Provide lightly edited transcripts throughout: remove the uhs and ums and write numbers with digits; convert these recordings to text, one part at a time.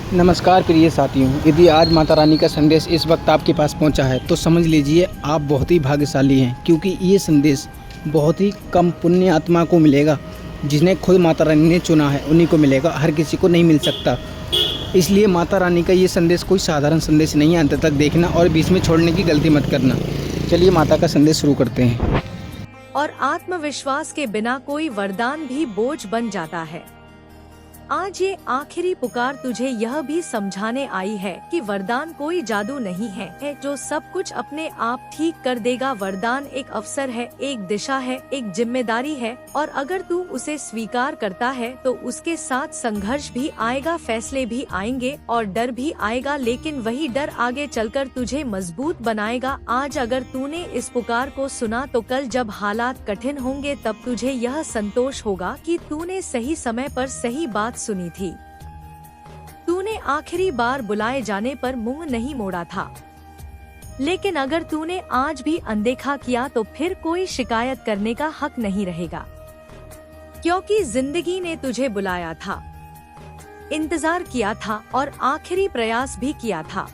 नमस्कार प्रिय साथियों, यदि आज माता रानी का संदेश इस वक्त आपके पास पहुंचा है तो समझ लीजिए आप बहुत ही भाग्यशाली हैं, क्योंकि ये संदेश बहुत ही कम पुण्य आत्मा को मिलेगा। जिन्हें खुद माता रानी ने चुना है उन्हीं को मिलेगा, हर किसी को नहीं मिल सकता। इसलिए माता रानी का ये संदेश कोई साधारण संदेश नहीं है, अंत तक देखना और बीच में छोड़ने की गलती मत करना। चलिए माता का संदेश शुरू करते हैं। और आत्मविश्वास के बिना कोई वरदान भी बोझ बन जाता है। आज ये आखिरी पुकार तुझे यह भी समझाने आई है कि वरदान कोई जादू नहीं है जो सब कुछ अपने आप ठीक कर देगा। वरदान एक अवसर है, एक दिशा है, एक जिम्मेदारी है, और अगर तू उसे स्वीकार करता है तो उसके साथ संघर्ष भी आएगा, फैसले भी आएंगे और डर भी आएगा, लेकिन वही डर आगे चलकर तुझे मजबूत बनाएगा। आज अगर तूने इस पुकार को सुना तो कल जब हालात कठिन होंगे तब तुझे यह संतोष होगा कि तूने सही समय पर सही बात सुनी थी। तूने आखिरी बार बुलाए जाने पर मुंह नहीं मोड़ा था, लेकिन अगर तूने आज भी अनदेखा किया तो फिर कोई शिकायत करने का हक नहीं रहेगा, क्योंकि जिंदगी ने तुझे बुलाया था, इंतजार किया था और आखिरी प्रयास भी किया था।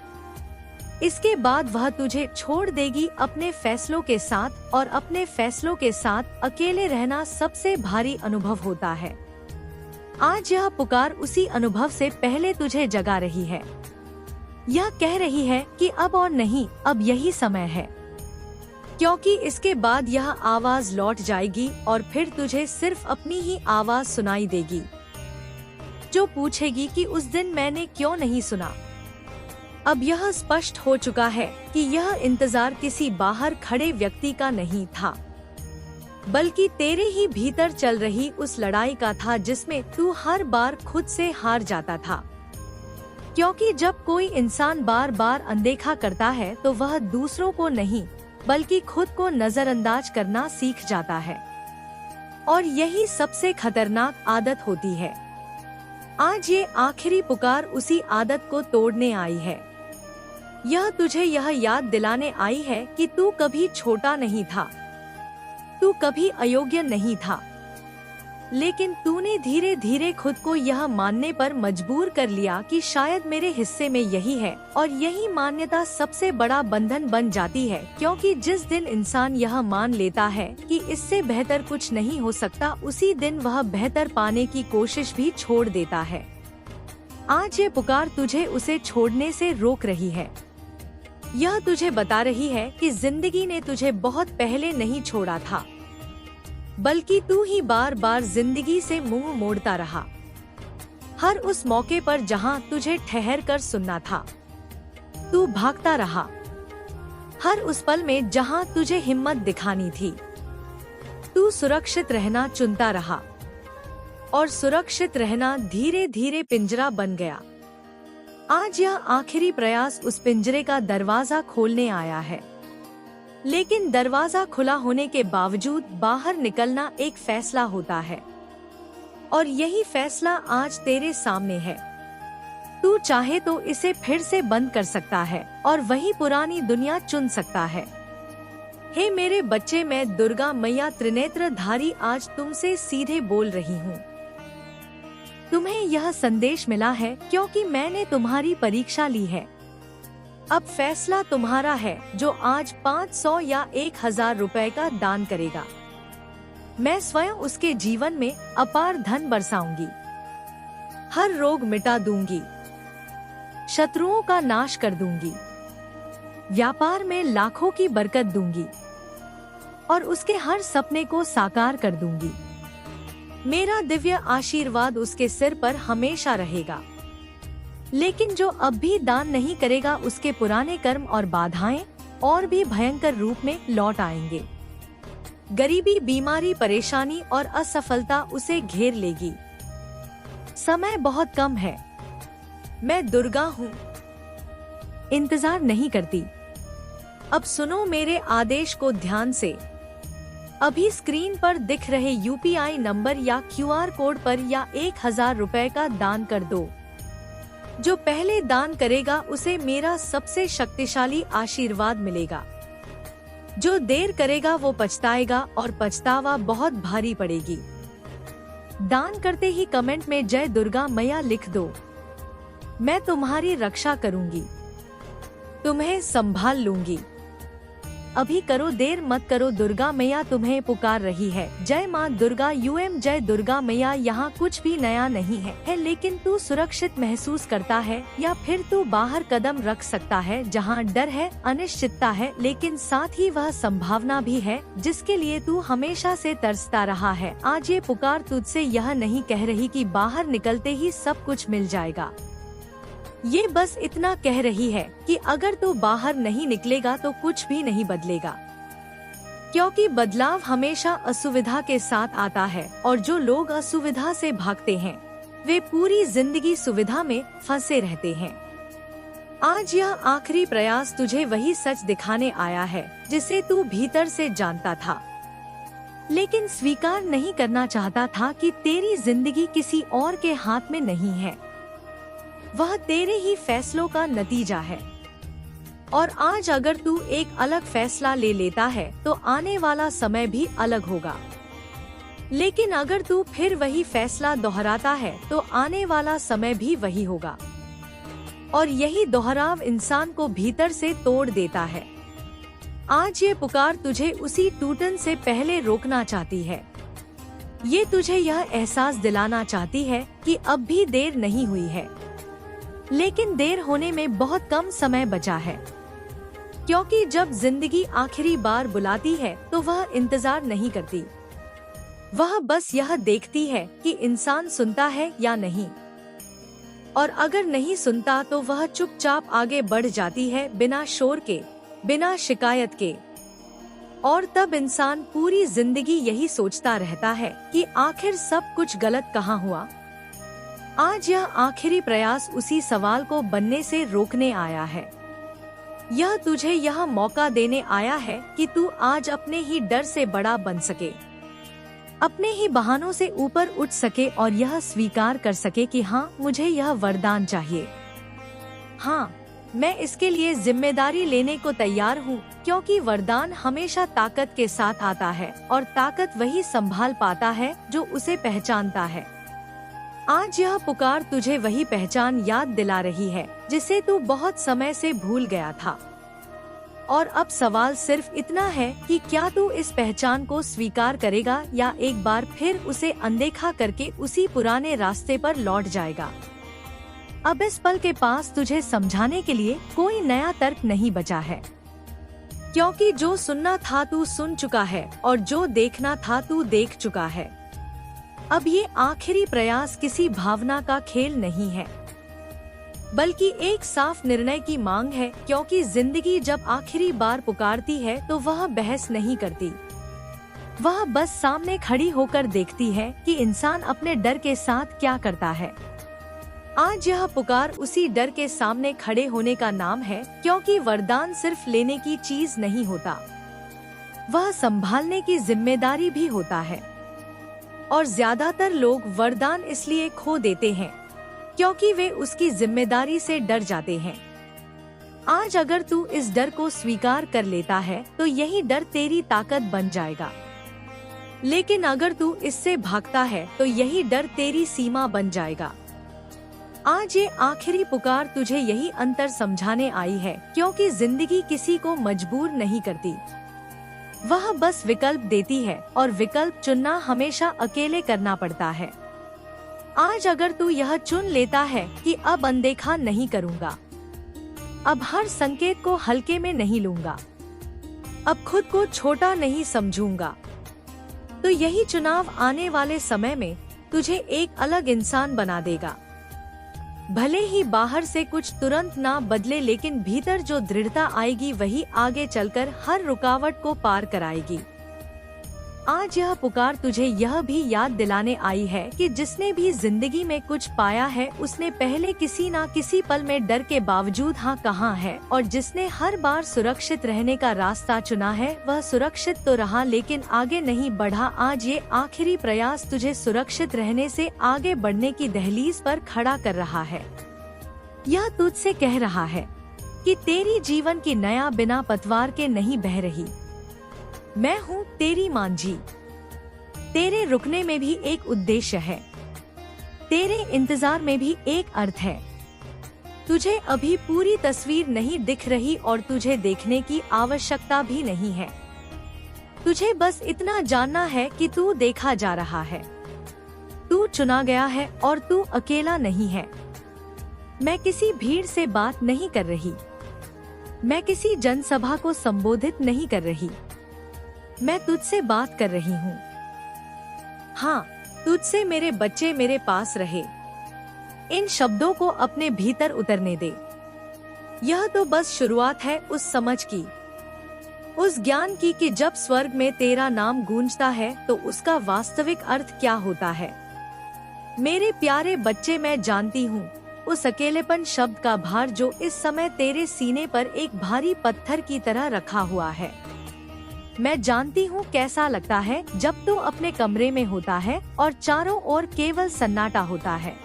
इसके बाद वह तुझे छोड़ देगी अपने फैसलों के साथ, और अपने फैसलों के साथ अकेले रहना सबसे भारी अनुभव होता है। आज यह पुकार उसी अनुभव से पहले तुझे जगा रही है। यह कह रही है कि अब और नहीं, अब यही समय है, क्योंकि इसके बाद यह आवाज लौट जाएगी और फिर तुझे सिर्फ अपनी ही आवाज सुनाई देगी, जो पूछेगी कि उस दिन मैंने क्यों नहीं सुना। अब यह स्पष्ट हो चुका है कि यह इंतजार किसी बाहर खड़े व्यक्ति का नहीं था, बल्कि तेरे ही भीतर चल रही उस लड़ाई का था जिसमें तू हर बार खुद से हार जाता था। क्योंकि जब कोई इंसान बार बार अनदेखा करता है तो वह दूसरों को नहीं बल्कि खुद को नजरअंदाज करना सीख जाता है, और यही सबसे खतरनाक आदत होती है। आज ये आखिरी पुकार उसी आदत को तोड़ने आई है। यह तुझे यह याद दिलाने आई है कि तू कभी छोटा नहीं था, तू कभी अयोग्य नहीं था, लेकिन तूने धीरे धीरे खुद को यह मानने पर मजबूर कर लिया कि शायद मेरे हिस्से में यही है, और यही मान्यता सबसे बड़ा बंधन बन जाती है। क्योंकि जिस दिन इंसान यह मान लेता है कि इससे बेहतर कुछ नहीं हो सकता, उसी दिन वह बेहतर पाने की कोशिश भी छोड़ देता है। आज ये पुकार तुझे उसे छोड़ने से रोक रही है। यह तुझे बता रही है कि जिंदगी ने तुझे बहुत पहले नहीं छोड़ा था, बल्कि तू ही बार बार जिंदगी से मुंह मोड़ता रहा। हर उस मौके पर जहां तुझे ठहर कर सुनना था, तू भागता रहा। हर उस पल में जहां तुझे हिम्मत दिखानी थी, तू सुरक्षित रहना चुनता रहा, और सुरक्षित रहना धीरे धीरे पिंजरा बन गया। आज यह आखिरी प्रयास उस पिंजरे का दरवाजा खोलने आया है, लेकिन दरवाजा खुला होने के बावजूद बाहर निकलना एक फैसला होता है, और यही फैसला आज तेरे सामने है। तू चाहे तो इसे फिर से बंद कर सकता है और वही पुरानी दुनिया चुन सकता है। हे मेरे बच्चे, मैं दुर्गा मैया त्रिनेत्रधारी आज तुमसे सीधे बोल रही हूँ। तुम्हें यह संदेश मिला है क्योंकि मैंने तुम्हारी परीक्षा ली है। अब फैसला तुम्हारा है, जो आज 500 या 1000 रुपए का दान करेगा। मैं स्वयं उसके जीवन में अपार धन बरसाऊंगी, हर रोग मिटा दूंगी, शत्रुओं का नाश कर दूंगी, व्यापार में लाखों की बरकत दूंगी, और उसके हर सपने को साकार कर दूंगी। मेरा दिव्य आशीर्वाद उसके सिर पर हमेशा रहेगा। लेकिन जो अब भी दान नहीं करेगा, उसके पुराने कर्म और बाधाएं और भी भयंकर रूप में लौट आएंगे। गरीबी, बीमारी, परेशानी और असफलता उसे घेर लेगी। समय बहुत कम है। मैं दुर्गा हूँ, इंतजार नहीं करती। अब सुनो मेरे आदेश को ध्यान से। अभी स्क्रीन पर दिख रहे यूपीआई नंबर या क्यूआर कोड पर या 1000 रुपए का दान कर दो। जो पहले दान करेगा उसे मेरा सबसे शक्तिशाली आशीर्वाद मिलेगा। जो देर करेगा वो पछताएगा, और पछतावा बहुत भारी पड़ेगी। दान करते ही कमेंट में जय दुर्गा मैया लिख दो। मैं तुम्हारी रक्षा करूंगी, तुम्हें संभाल लूंगी। अभी करो, देर मत करो, दुर्गा मैया तुम्हें पुकार रही है। जय माँ दुर्गा। जय दुर्गा मैया। यहाँ कुछ भी नया नहीं है, लेकिन तू सुरक्षित महसूस करता है या फिर तू बाहर कदम रख सकता है जहाँ डर है, अनिश्चितता है, लेकिन साथ ही वह संभावना भी है जिसके लिए तू हमेशा से तरसता रहा है। आज ये पुकार तुझसे यह नहीं कह रही कि बाहर निकलते ही सब कुछ मिल जाएगा। ये बस इतना कह रही है कि अगर तू बाहर नहीं निकलेगा तो कुछ भी नहीं बदलेगा, क्योंकि बदलाव हमेशा असुविधा के साथ आता है और जो लोग असुविधा से भागते हैं वे पूरी जिंदगी सुविधा में फंसे रहते हैं। आज यह आखिरी प्रयास तुझे वही सच दिखाने आया है जिसे तू भीतर से जानता था, लेकिन स्वीकार नहीं करना चाहता था कि तेरी जिंदगी किसी और के हाथ में नहीं है। वह तेरे ही फैसलों का नतीजा है। और आज अगर तू एक अलग फैसला ले लेता है तो आने वाला समय भी अलग होगा, लेकिन अगर तू फिर वही फैसला दोहराता है तो आने वाला समय भी वही होगा। और यही दोहराव इंसान को भीतर से तोड़ देता है। आज ये पुकार तुझे उसी टूटन से पहले रोकना चाहती है। ये तुझे यह एहसास दिलाना चाहती है कि अब भी देर नहीं हुई है, लेकिन देर होने में बहुत कम समय बचा है। क्योंकि जब जिंदगी आखिरी बार बुलाती है तो वह इंतजार नहीं करती, वह बस यह देखती है कि इंसान सुनता है या नहीं। और अगर नहीं सुनता तो वह चुपचाप आगे बढ़ जाती है, बिना शोर के, बिना शिकायत के। और तब इंसान पूरी जिंदगी यही सोचता रहता है कि आखिर सब कुछ गलत कहाँ हुआ। आज यह आखिरी प्रयास उसी सवाल को बनने से रोकने आया है। यह तुझे यह मौका देने आया है कि तू आज अपने ही डर से बड़ा बन सके, अपने ही बहानों से ऊपर उठ सके और यह स्वीकार कर सके कि हाँ, मुझे यह वरदान चाहिए। हाँ, मैं इसके लिए जिम्मेदारी लेने को तैयार हूँ, क्योंकि वरदान हमेशा ताकत के साथ आता है और ताकत वही संभाल पाता है जो उसे पहचानता है। आज यह पुकार तुझे वही पहचान याद दिला रही है जिसे तू बहुत समय से भूल गया था। और अब सवाल सिर्फ इतना है कि क्या तू इस पहचान को स्वीकार करेगा या एक बार फिर उसे अनदेखा करके उसी पुराने रास्ते पर लौट जाएगा। अब इस पल के पास तुझे समझाने के लिए कोई नया तर्क नहीं बचा है, क्योंकि जो सुनना था तू सुन चुका है और जो देखना था तू देख चुका है। अब ये आखिरी प्रयास किसी भावना का खेल नहीं है, बल्कि एक साफ निर्णय की मांग है। क्योंकि जिंदगी जब आखिरी बार पुकारती है तो वह बहस नहीं करती, वह बस सामने खड़ी होकर देखती है कि इंसान अपने डर के साथ क्या करता है। आज यह पुकार उसी डर के सामने खड़े होने का नाम है, क्योंकि वरदान सिर्फ लेने की चीज नहीं होता, वह संभालने की जिम्मेदारी भी होता है। और ज्यादातर लोग वरदान इसलिए खो देते हैं क्योंकि वे उसकी जिम्मेदारी से डर जाते हैं। आज अगर तू इस डर को स्वीकार कर लेता है तो यही डर तेरी ताकत बन जाएगा, लेकिन अगर तू इससे भागता है तो यही डर तेरी सीमा बन जाएगा। आज ये आखिरी पुकार तुझे यही अंतर समझाने आई है, क्योंकि जिंदगी किसी को मजबूर नहीं करती, वह बस विकल्प देती है और विकल्प चुनना हमेशा अकेले करना पड़ता है। आज अगर तू यह चुन लेता है कि अब अनदेखा नहीं करूँगा, अब हर संकेत को हल्के में नहीं लूंगा, अब खुद को छोटा नहीं समझूंगा, तो यही चुनाव आने वाले समय में तुझे एक अलग इंसान बना देगा। भले ही बाहर से कुछ तुरंत ना बदले, लेकिन भीतर जो दृढ़ता आएगी वही आगे चलकर हर रुकावट को पार कराएगी। आज यह पुकार तुझे यह भी याद दिलाने आई है कि जिसने भी जिंदगी में कुछ पाया है उसने पहले किसी ना किसी पल में डर के बावजूद हाँ कहा है, और जिसने हर बार सुरक्षित रहने का रास्ता चुना है वह सुरक्षित तो रहा लेकिन आगे नहीं बढ़ा। आज ये आखिरी प्रयास तुझे सुरक्षित रहने से आगे बढ़ने की दहलीज पर खड़ा कर रहा है। यह तुझसे कह रहा है कि तेरी जीवन की नया बिना पतवार के नहीं बह रही। मैं हूँ तेरी मांझी। तेरे रुकने में भी एक उद्देश्य है, तेरे इंतजार में भी एक अर्थ है। तुझे अभी पूरी तस्वीर नहीं दिख रही और तुझे देखने की आवश्यकता भी नहीं है। तुझे बस इतना जानना है कि तू देखा जा रहा है, तू चुना गया है और तू अकेला नहीं है। मैं किसी भीड़ से बात नहीं कर रही, मैं किसी जनसभा को संबोधित नहीं कर रही, मैं तुझसे बात कर रही हूँ। हाँ, तुझसे मेरे बच्चे मेरे पास रहे। इन शब्दों को अपने भीतर उतरने दे। यह तो बस शुरुआत है उस समझ की, उस ज्ञान की कि जब स्वर्ग में तेरा नाम गूंजता है तो उसका वास्तविक अर्थ क्या होता है। मेरे प्यारे बच्चे, मैं जानती हूँ उस अकेलेपन शब्द का भार जो इस समय तेरे सीने पर एक भारी पत्थर की तरह रखा हुआ है। मैं जानती हूँ कैसा लगता है जब तू अपने कमरे में होता है और चारों ओर केवल सन्नाटा होता है,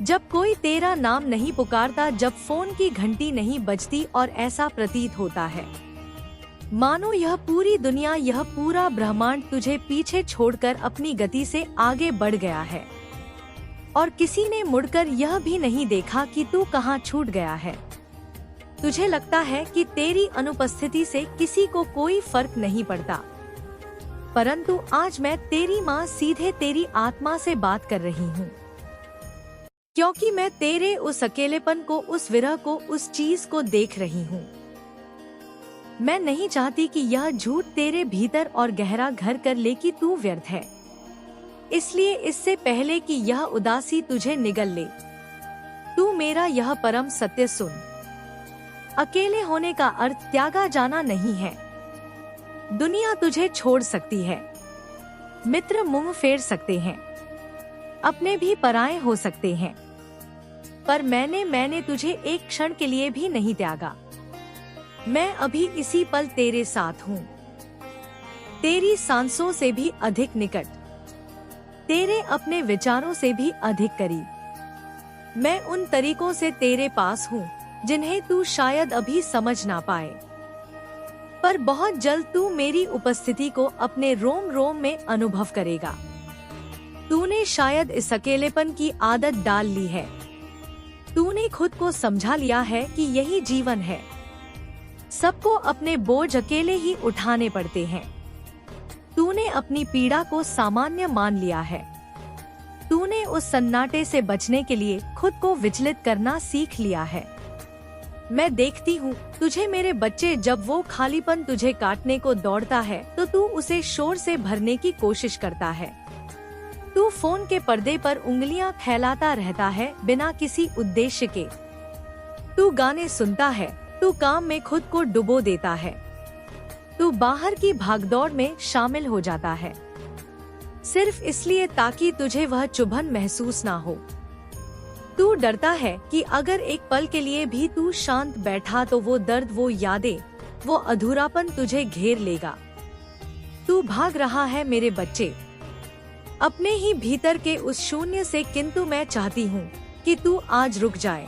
जब कोई तेरा नाम नहीं पुकारता, जब फोन की घंटी नहीं बजती और ऐसा प्रतीत होता है मानो यह पूरी दुनिया, यह पूरा ब्रह्मांड तुझे पीछे छोड़कर अपनी गति से आगे बढ़ गया है और किसी ने मुड़कर यह भी नहीं देखा कि तू कहाँ छूट गया है। तुझे लगता है कि तेरी अनुपस्थिति से किसी को कोई फर्क नहीं पड़ता, परंतु आज मैं तेरी माँ सीधे तेरी आत्मा से बात कर रही हूँ, क्योंकि मैं तेरे उस अकेलेपन को, उस विरह को, उस चीज को देख रही हूँ। मैं नहीं चाहती कि यह झूठ तेरे भीतर और गहरा घर कर ले कि तू व्यर्थ है। इसलिए इससे पहले कि यह उदासी तुझे निगल ले, तू मेरा यह परम सत्य सुन। अकेले होने का अर्थ त्यागा जाना नहीं है। दुनिया तुझे छोड़ सकती है, मित्र मुंह फेर सकते हैं, अपने भी पराये हो सकते हैं, पर मैंने तुझे एक क्षण के लिए भी नहीं त्यागा। मैं अभी इसी पल तेरे साथ हूँ, तेरी सांसों से भी अधिक निकट, तेरे अपने विचारों से भी अधिक करीब। मैं उन तरीकों से तेरे पास हूँ जिन्हें तू शायद अभी समझ ना पाए, पर बहुत जल्द तू मेरी उपस्थिति को अपने रोम रोम में अनुभव करेगा। तूने शायद इस अकेलेपन की आदत डाल ली है, तूने खुद को समझा लिया है कि यही जीवन है, सबको अपने बोझ अकेले ही उठाने पड़ते हैं। तूने अपनी पीड़ा को सामान्य मान लिया है, तूने उस सन्नाटे से बचने के लिए खुद को विचलित करना सीख लिया है। मैं देखती हूँ तुझे मेरे बच्चे, जब वो खालीपन तुझे काटने को दौड़ता है तो तू उसे शोर से भरने की कोशिश करता है। तू फोन के पर्दे पर उंगलियां फैलाता रहता है बिना किसी उद्देश्य के। तू गाने सुनता है, तू काम में खुद को डुबो देता है, तू बाहर की भागदौड़ में शामिल हो जाता है, सिर्फ इसलिए ताकि तुझे वह चुभन महसूस ना हो। तू डरता है कि अगर एक पल के लिए भी तू शांत बैठा तो वो दर्द, वो यादें, वो अधूरापन तुझे घेर लेगा। तू भाग रहा है मेरे बच्चे, अपने ही भीतर के उस शून्य से, किंतु मैं चाहती हूँ कि तू आज रुक जाए।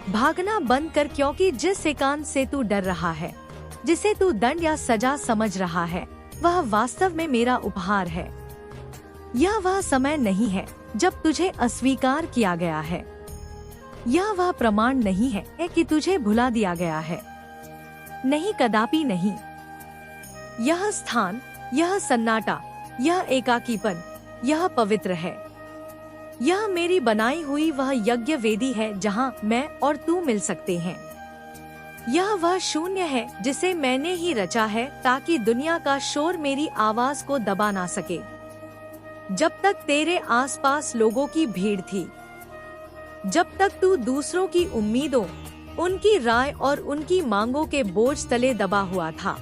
भागना बंद कर, क्योंकि जिस एकांत से तू डर रहा है, जिसे तू दंड या सजा समझ रहा है, वह वास्तव में मेरा उपहार है। यह वह समय नहीं है जब तुझे अस्वीकार किया गया है, यह वह प्रमाण नहीं है कि तुझे भुला दिया गया है। नहीं, कदापि नहीं। यह स्थान, यह सन्नाटा, यह एकाकीपन, यह पवित्र है। यह मेरी बनाई हुई वह यज्ञ वेदी है जहाँ मैं और तू मिल सकते हैं। यह वह शून्य है जिसे मैंने ही रचा है ताकि दुनिया का शोर मेरी आवाज को दबा ना सके। जब तक तेरे आसपास लोगों की भीड़ थी, जब तक तू दूसरों की उम्मीदों, उनकी राय और उनकी मांगों के बोझ तले दबा हुआ था,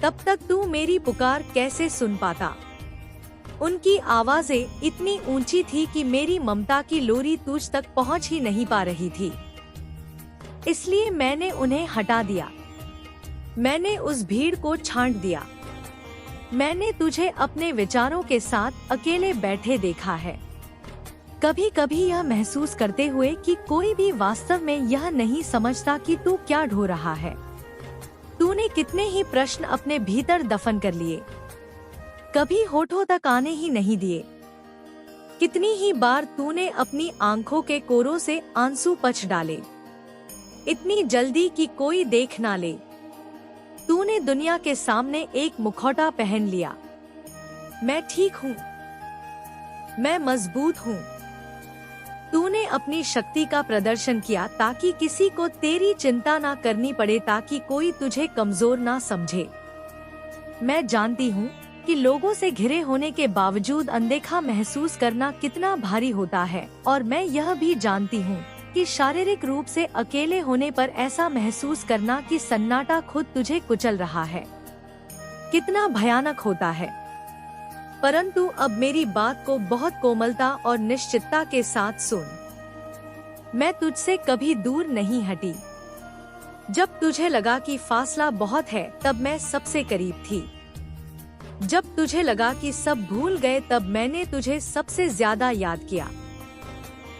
तब तक तू मेरी पुकार कैसे सुन पाता? उनकी आवाजें इतनी ऊंची थी कि मेरी ममता की लोरी तुझ तक पहुंच ही नहीं पा रही थी। इसलिए मैंने उन्हें हटा दिया, मैंने उस भीड़ को छांट दिया। मैंने तुझे अपने विचारों के साथ अकेले बैठे देखा है, कभी कभी यह महसूस करते हुए कि कोई भी वास्तव में यह नहीं समझता कि तू क्या ढो रहा है। तूने कितने ही प्रश्न अपने भीतर दफन कर लिए, कभी होठों तक आने ही नहीं दिए। कितनी ही बार तूने अपनी आंखों के कोरों से आंसू पच डाले, इतनी जल्दी कि कोई देख ना ले। तूने दुनिया के सामने एक मुखौटा पहन लिया। मैं ठीक हूँ, मैं मजबूत हूँ। तूने अपनी शक्ति का प्रदर्शन किया ताकि किसी को तेरी चिंता ना करनी पड़े, ताकि कोई तुझे कमजोर ना समझे। मैं जानती हूँ कि लोगों से घिरे होने के बावजूद अनदेखा महसूस करना कितना भारी होता है, और मैं यह भी जानती हूँ कि शारीरिक रूप से अकेले होने पर ऐसा महसूस करना कि सन्नाटा खुद तुझे कुचल रहा है कितना भयानक होता है। परंतु अब मेरी बात को बहुत कोमलता और निश्चितता के साथ सुन। मैं तुझसे कभी दूर नहीं हटी। जब तुझे लगा कि फासला बहुत है, तब मैं सबसे करीब थी। जब तुझे लगा कि सब भूल गए, तब मैंने तुझे सबसे ज्यादा याद किया।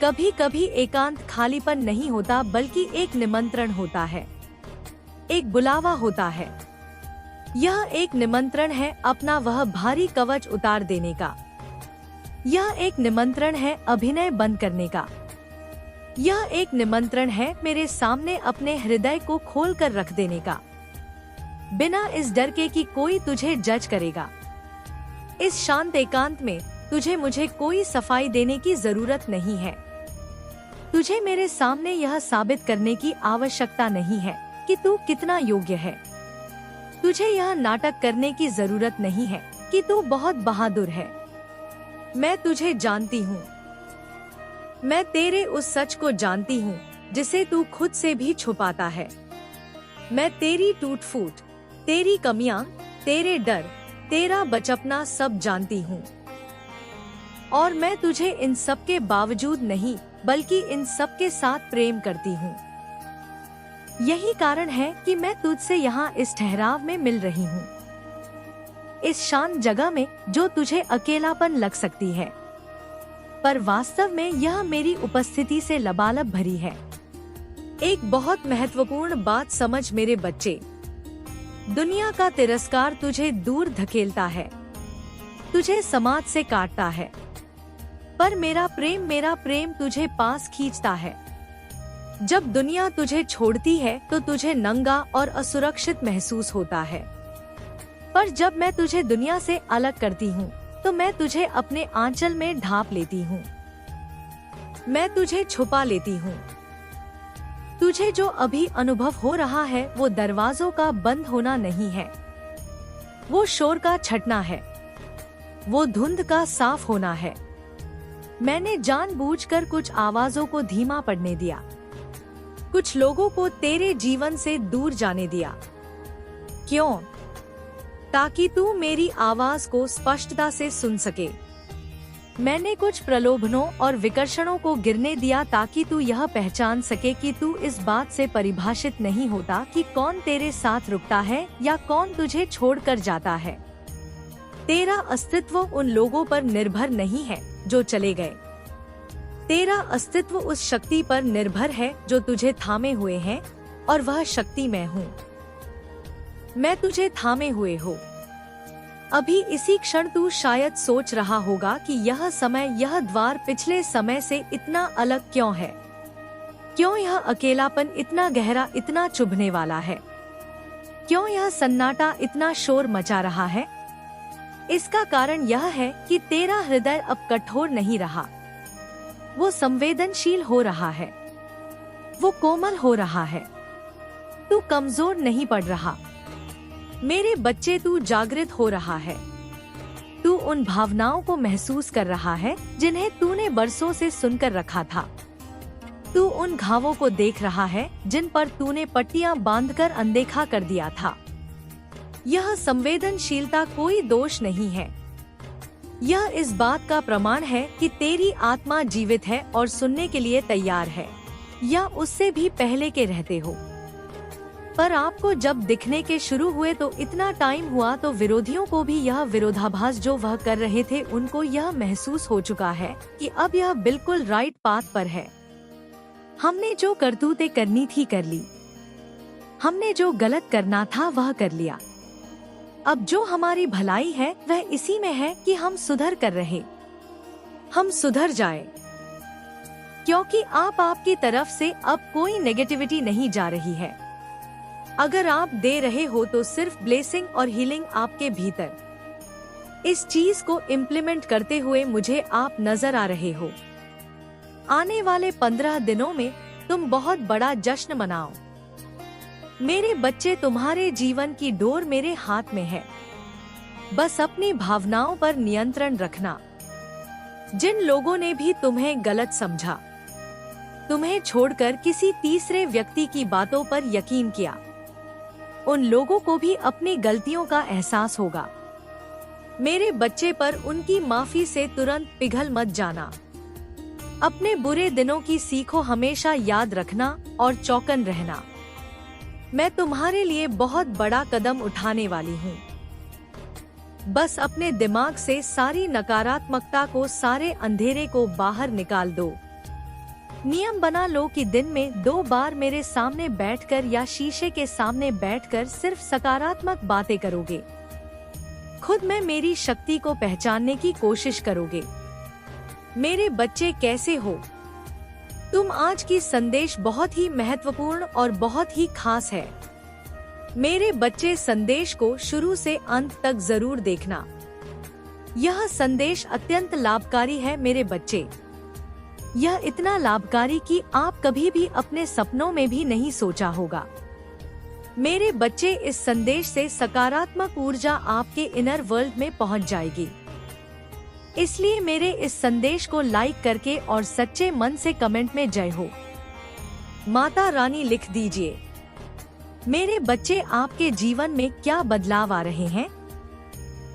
कभी कभी एकांत खालीपन नहीं होता, बल्कि एक निमंत्रण होता है, एक बुलावा होता है। यह एक निमंत्रण है अपना वह भारी कवच उतार देने का। यह एक निमंत्रण है अभिनय बंद करने का। यह एक निमंत्रण है मेरे सामने अपने हृदय को खोल कर रख देने का, बिना इस डर के कि कोई तुझे जज करेगा। इस शांत एकांत में तुझे मुझे कोई सफाई देने की जरूरत नहीं है। तुझे मेरे सामने यह साबित करने की आवश्यकता नहीं है कि तू कितना योग्य है। तुझे यह नाटक करने की जरूरत नहीं है कि तू बहुत बहादुर है। मैं तुझे जानती हूँ। मैं तेरे उस सच को जानती हूँ जिसे तू खुद से भी छुपाता है। मैं तेरी टूट फूट, तेरी कमियां, तेरे डर, तेरा बचपना सब जानती हूँ। और मैं तुझे इन सब के बावजूद नहीं, बल्कि इन सब के साथ प्रेम करती हूँ। यही कारण है कि मैं तुझसे यहाँ इस ठहराव में मिल रही हूँ, इस शांत जगह में जो तुझे अकेलापन लग सकती है, पर वास्तव में यह मेरी उपस्थिति से लबालब भरी है। एक बहुत महत्वपूर्ण बात समझ मेरे बच्चे, दुनिया का तिरस्कार तुझे दूर धकेलता है, तुझे समाज से काटता है, पर मेरा प्रेम तुझे पास खींचता है। जब दुनिया तुझे छोड़ती है तो तुझे नंगा और असुरक्षित महसूस होता है, पर जब मैं तुझे दुनिया से अलग करती हूँ तो मैं तुझे अपने आंचल में ढांप लेती हूँ। मैं तुझे छुपा लेती हूँ। तुझे जो अभी अनुभव हो रहा है वो दरवाजों का बंद होना नहीं है, वो शोर का छटना है, वो धुंध का साफ होना है। मैंने जानबूझकर कुछ आवाजों को धीमा पड़ने दिया, कुछ लोगों को तेरे जीवन से दूर जाने दिया। क्यों? ताकि तू मेरी आवाज को स्पष्टता से सुन सके। मैंने कुछ प्रलोभनों और विकर्षणों को गिरने दिया ताकि तू यह पहचान सके कि तू इस बात से परिभाषित नहीं होता कि कौन तेरे साथ रुकता है या कौन तुझे छोड़कर जाता है। तेरा अस्तित्व उन लोगों पर निर्भर नहीं है जो चले गए। तेरा अस्तित्व उस शक्ति पर निर्भर है जो तुझे थामे हुए है, और वह शक्ति मैं हूँ। मैं तुझे थामे हुए हो। अभी इसी क्षण तू शायद सोच रहा होगा कि यह समय, यह द्वार पिछले समय से इतना अलग क्यों है? क्यों यह अकेलापन इतना गहरा, इतना चुभने वाला है? क्यों यह सन्नाटा इतना शोर मचा रहा है? इसका कारण यह है कि तेरा हृदय अब कठोर नहीं रहा, वो संवेदनशील हो रहा है, वो कोमल हो रहा है। तू कमजोर नहीं पड़ रहा मेरे बच्चे, तू जागृत हो रहा है। तू उन भावनाओं को महसूस कर रहा है जिन्हें तूने बरसों से सुनकर रखा था। तू उन घावों को देख रहा है जिन पर तूने पट्टियां बांधकर अनदेखा कर दिया था। यह संवेदनशीलता कोई दोष नहीं है। यह इस बात का प्रमाण है कि तेरी आत्मा जीवित है और सुनने के लिए तैयार है, या उससे भी पहले के रहते हो। पर आपको जब दिखने के शुरू हुए तो इतना टाइम हुआ, तो विरोधियों को भी यह विरोधाभास जो वह कर रहे थे उनको यह महसूस हो चुका है कि अब यह बिल्कुल राइट पाथ पर है। हमने जो करतूतें करनी थी कर ली, हमने जो गलत करना था वह कर लिया। अब जो हमारी भलाई है वह इसी में है कि हम सुधर कर रहे। हम सुधर जाए, क्योंकि आपकी तरफ से अब कोई नेगेटिविटी नहीं जा रही है। अगर आप दे रहे हो तो सिर्फ ब्लेसिंग और हीलिंग आपके भीतर। इस चीज को इम्प्लीमेंट करते हुए मुझे आप नजर आ रहे हो। आने वाले 15 दिनों में तुम बहुत बड़ा जश्न मनाओ। मेरे बच्चे, तुम्हारे जीवन की डोर मेरे हाथ में है। बस अपनी भावनाओं पर नियंत्रण रखना। जिन लोगों ने भी तुम्हें गलत समझा, तुम्हें छोड़कर किसी तीसरे व्यक्ति की बातों पर यकीन किया, उन लोगों को भी अपनी गलतियों का एहसास होगा। मेरे बच्चे, पर उनकी माफी से तुरंत पिघल मत जाना। अपने बुरे दिनों की सीखो हमेशा याद रखना और चौकन रहना। मैं तुम्हारे लिए बहुत बड़ा कदम उठाने वाली हूँ। बस अपने दिमाग से सारी नकारात्मकता को, सारे अंधेरे को बाहर निकाल दो। नियम बना लो कि दिन में 2 बार मेरे सामने बैठकर या शीशे के सामने बैठकर सिर्फ सकारात्मक बातें करोगे। खुद में मेरी शक्ति को पहचानने की कोशिश करोगे। मेरे बच्चे, कैसे हो तुम? आज की संदेश बहुत ही महत्वपूर्ण और बहुत ही खास है। मेरे बच्चे, संदेश को शुरू से अंत तक जरूर देखना। यह संदेश अत्यंत लाभकारी है मेरे बच्चे। यह इतना लाभकारी कि आप कभी भी अपने सपनों में भी नहीं सोचा होगा। मेरे बच्चे, इस संदेश से सकारात्मक ऊर्जा आपके इनर वर्ल्ड में पहुंच जाएगी। इसलिए मेरे इस संदेश को लाइक करके और सच्चे मन से कमेंट में जय हो माता रानी लिख दीजिए। मेरे बच्चे, आपके जीवन में क्या बदलाव आ रहे हैं?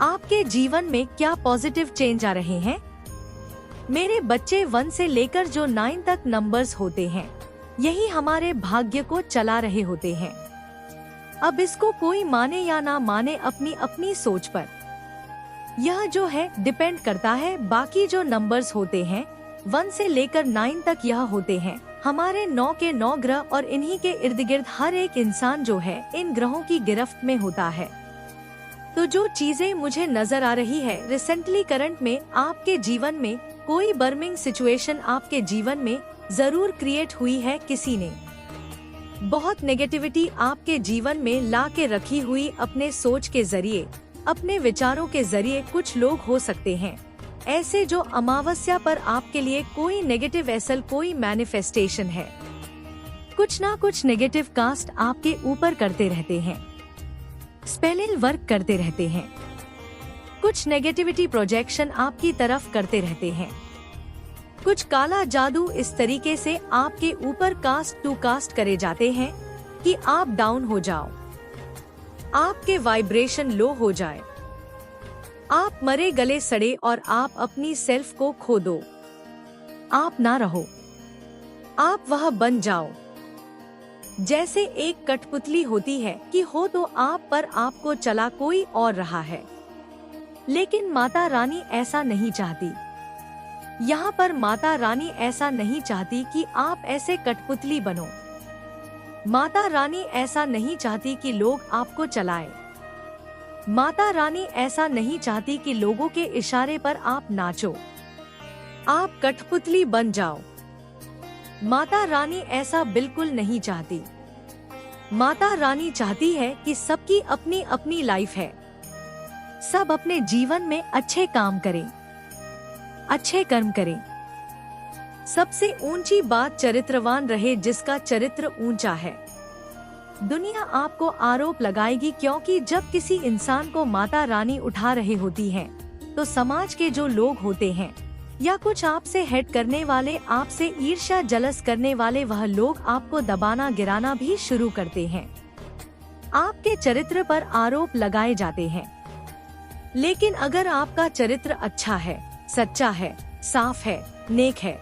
आपके जीवन में क्या पॉजिटिव चेंज आ रहे हैं? मेरे बच्चे, 1 से लेकर जो 9 तक नंबर्स होते हैं, यही हमारे भाग्य को चला रहे होते हैं। अब इसको कोई माने या ना माने, अपनी अपनी सोच पर यह जो है डिपेंड करता है। बाकी जो नंबर्स होते हैं 1 से लेकर 9 तक, यह होते हैं हमारे 9 के 9 ग्रह, और इन्हीं के इर्द गिर्द हर एक इंसान जो है इन ग्रहों की गिरफ्त में होता है। तो जो चीजें मुझे नजर आ रही है रिसेंटली करंट में, आपके जीवन में कोई बर्मिंग सिचुएशन आपके जीवन में जरूर क्रिएट हुई है। किसी ने बहुत नेगेटिविटी आपके जीवन में ला के रखी हुई, अपने सोच के जरिए, अपने विचारों के जरिए। कुछ लोग हो सकते हैं ऐसे जो अमावस्या पर आपके लिए कोई नेगेटिव एसल, कोई मैनिफेस्टेशन है, कुछ ना कुछ नेगेटिव कास्ट आपके ऊपर करते रहते हैं, स्पेलिंग वर्क करते रहते हैं, कुछ नेगेटिविटी प्रोजेक्शन आपकी तरफ करते रहते हैं। कुछ काला जादू इस तरीके से आपके ऊपर कास्ट टू कास्ट करे जाते हैं कि आप डाउन हो जाओ, आपके वाइब्रेशन लो हो जाए, आप मरे गले सड़े और आप अपनी सेल्फ को खो दो। आप ना रहो, आप वह बन जाओ जैसे एक कठपुतली होती है कि हो तो आप, पर आपको चला कोई और रहा है। लेकिन माता रानी ऐसा नहीं चाहती। यहाँ पर माता रानी ऐसा नहीं चाहती कि आप ऐसे कठपुतली बनो। माता रानी ऐसा नहीं चाहती कि लोग आपको चलाएं। माता रानी ऐसा नहीं चाहती कि लोगों के इशारे पर आप नाचो, आप कठपुतली बन जाओ। माता रानी ऐसा बिल्कुल नहीं चाहती। माता रानी चाहती है कि सबकी अपनी अपनी लाइफ है, सब अपने जीवन में अच्छे काम करें, अच्छे कर्म करें। सबसे ऊंची बात चरित्रवान रहे, जिसका चरित्र ऊंचा है। दुनिया आपको आरोप लगाएगी, क्योंकि जब किसी इंसान को माता रानी उठा रहे होती है तो समाज के जो लोग होते हैं या कुछ आपसे हेट करने वाले, आपसे ईर्ष्या जलस करने वाले, वह लोग आपको दबाना गिराना भी शुरू करते हैं। आपके चरित्र पर आरोप लगाए जाते हैं। लेकिन अगर आपका चरित्र अच्छा है, सच्चा है, साफ है, नेक है,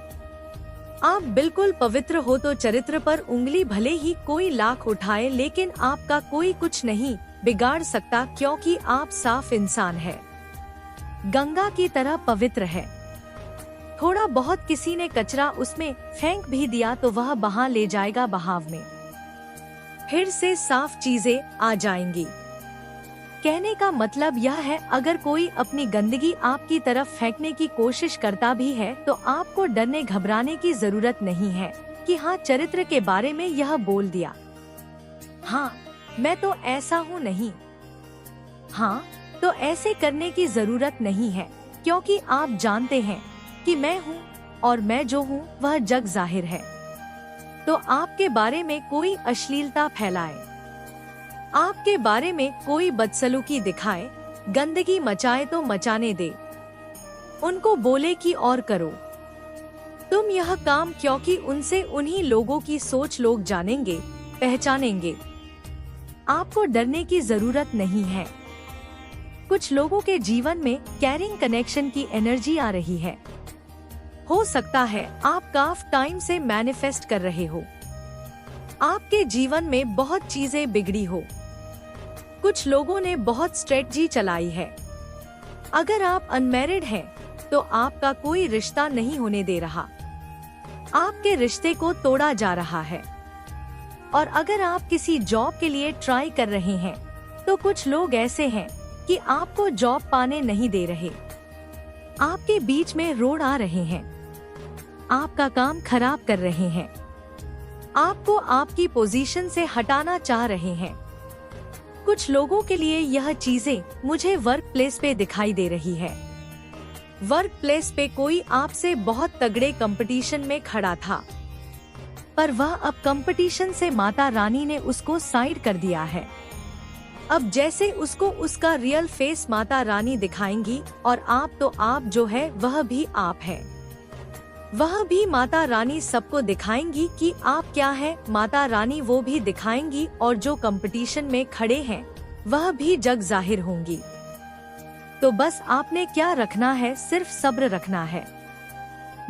आप बिल्कुल पवित्र हो, तो चरित्र पर उंगली भले ही कोई लाख उठाए, लेकिन आपका कोई कुछ नहीं बिगाड़ सकता, क्योंकि आप साफ इंसान है, गंगा की तरह पवित्र है। थोड़ा बहुत किसी ने कचरा उसमें फेंक भी दिया तो वह बहा ले जाएगा बहाव में, फिर से साफ चीजें आ जाएंगी। कहने का मतलब यह है, अगर कोई अपनी गंदगी आपकी तरफ फेंकने की कोशिश करता भी है तो आपको डरने घबराने की जरूरत नहीं है कि हाँ, चरित्र के बारे में यह बोल दिया, हाँ मैं तो ऐसा हूँ नहीं, हाँ तो ऐसे करने की जरूरत नहीं है, क्योंकि आप जानते हैं कि मैं हूँ और मैं जो हूँ वह जग जाहिर है। तो आपके बारे में कोई अश्लीलता फैलाए, आपके बारे में कोई बदसलूकी दिखाए, गंदगी मचाए तो मचाने दे, उनको बोले कि और करो तुम यह काम, क्योंकि उनसे उन्हीं लोगों की सोच लोग जानेंगे, पहचानेंगे। आपको डरने की जरूरत नहीं है। कुछ लोगों के जीवन में कैरिंग कनेक्शन की एनर्जी आ रही है। हो सकता है आप काफी टाइम से मैनिफेस्ट कर रहे हो, आपके जीवन में बहुत चीजें बिगड़ी हो, कुछ लोगों ने बहुत स्ट्रेटजी चलाई है। अगर आप अनमैरिड हैं तो आपका कोई रिश्ता नहीं होने दे रहा, आपके रिश्ते को तोड़ा जा रहा है। और अगर आप किसी जॉब के लिए ट्राई कर रहे हैं तो कुछ लोग ऐसे हैं कि आपको जॉब पाने नहीं दे रहे, आपके बीच में रोड आ रहे हैं, आपका काम खराब कर रहे हैं, आपको आपकी पोजीशन से हटाना चाह रहे हैं। कुछ लोगों के लिए यह चीजें मुझे वर्क प्लेस पे दिखाई दे रही है। वर्क प्लेस पे कोई आपसे बहुत तगड़े कंपटीशन में खड़ा था, पर वह अब कंपटीशन से माता रानी ने उसको साइड कर दिया है। अब जैसे उसको उसका रियल फेस माता रानी दिखाएंगी, और आप तो आप जो है वह भी आप है, वह भी माता रानी सबको दिखाएंगी कि आप क्या है। माता रानी वो भी दिखाएंगी, और जो कंपटीशन में खड़े हैं वह भी जग जाहिर होंगी। तो बस आपने क्या रखना है, सिर्फ सब्र रखना है,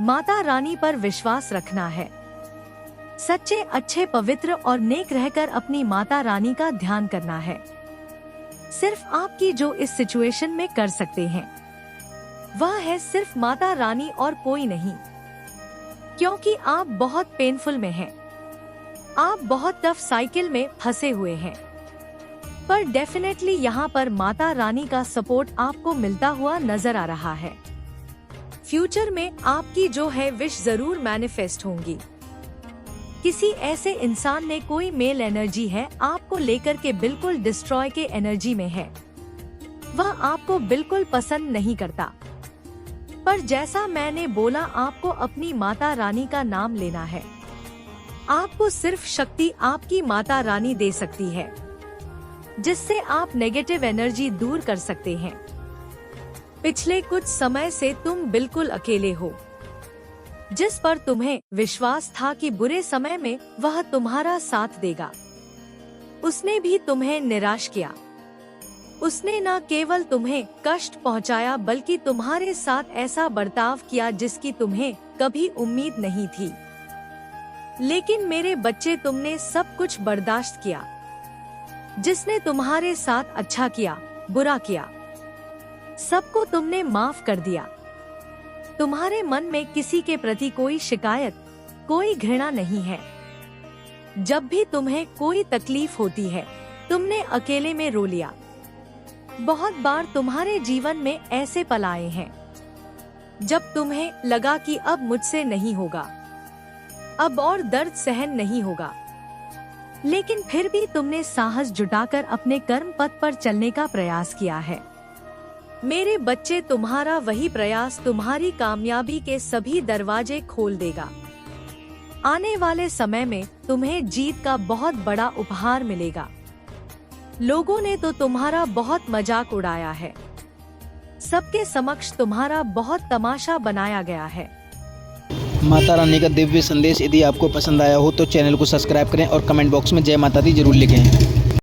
माता रानी पर विश्वास रखना है, सच्चे अच्छे पवित्र और नेक रहकर अपनी माता रानी का ध्यान करना है। सिर्फ आपकी जो इस सिचुएशन में कर सकते हैं वह है सिर्फ माता रानी और कोई नहीं, क्योंकि आप बहुत पेनफुल में हैं, आप बहुत टफ साइकिल में फंसे हुए हैं। पर डेफिनेटली यहाँ पर माता रानी का सपोर्ट आपको मिलता हुआ नजर आ रहा है। फ्यूचर में आपकी जो है विश जरूर मैनिफेस्ट होंगी। किसी ऐसे इंसान ने कोई मेल एनर्जी है आपको लेकर के बिल्कुल डिस्ट्रॉय के एनर्जी में है, वह आपको बिल्कुल पसंद नहीं करता। पर जैसा मैंने बोला, आपको अपनी माता रानी का नाम लेना है। आपको सिर्फ शक्ति आपकी माता रानी दे सकती है, जिससे आप नेगेटिव एनर्जी दूर कर सकते हैं। पिछले कुछ समय से तुम बिल्कुल अकेले हो। जिस पर तुम्हें विश्वास था कि बुरे समय में वह तुम्हारा साथ देगा, उसने भी तुम्हें निराश किया। उसने न केवल तुम्हें कष्ट पहुंचाया, बल्कि तुम्हारे साथ ऐसा बर्ताव किया जिसकी तुम्हें कभी उम्मीद नहीं थी। लेकिन मेरे बच्चे, तुमने सब कुछ बर्दाश्त किया। जिसने तुम्हारे साथ अच्छा किया, बुरा किया, सबको तुमने माफ कर दिया। तुम्हारे मन में किसी के प्रति कोई शिकायत, कोई घृणा नहीं है। जब भी तुम्हें कोई तकलीफ होती है, तुमने अकेले में रो लिया। बहुत बार तुम्हारे जीवन में ऐसे पल आए हैं जब तुम्हें लगा कि अब मुझसे नहीं होगा, अब और दर्द सहन नहीं होगा, लेकिन फिर भी तुमने साहस जुटाकर अपने कर्म पथ पर चलने का प्रयास किया है। मेरे बच्चे, तुम्हारा वही प्रयास तुम्हारी कामयाबी के सभी दरवाजे खोल देगा। आने वाले समय में तुम्हें जीत का बहुत बड़ा उपहार मिलेगा। लोगों ने तो तुम्हारा बहुत मजाक उड़ाया है, सबके समक्ष तुम्हारा बहुत तमाशा बनाया गया है। माता रानी का दिव्य संदेश यदि आपको पसंद आया हो तो चैनल को सब्सक्राइब करें और कमेंट बॉक्स में जय माता दी जरूर लिखें।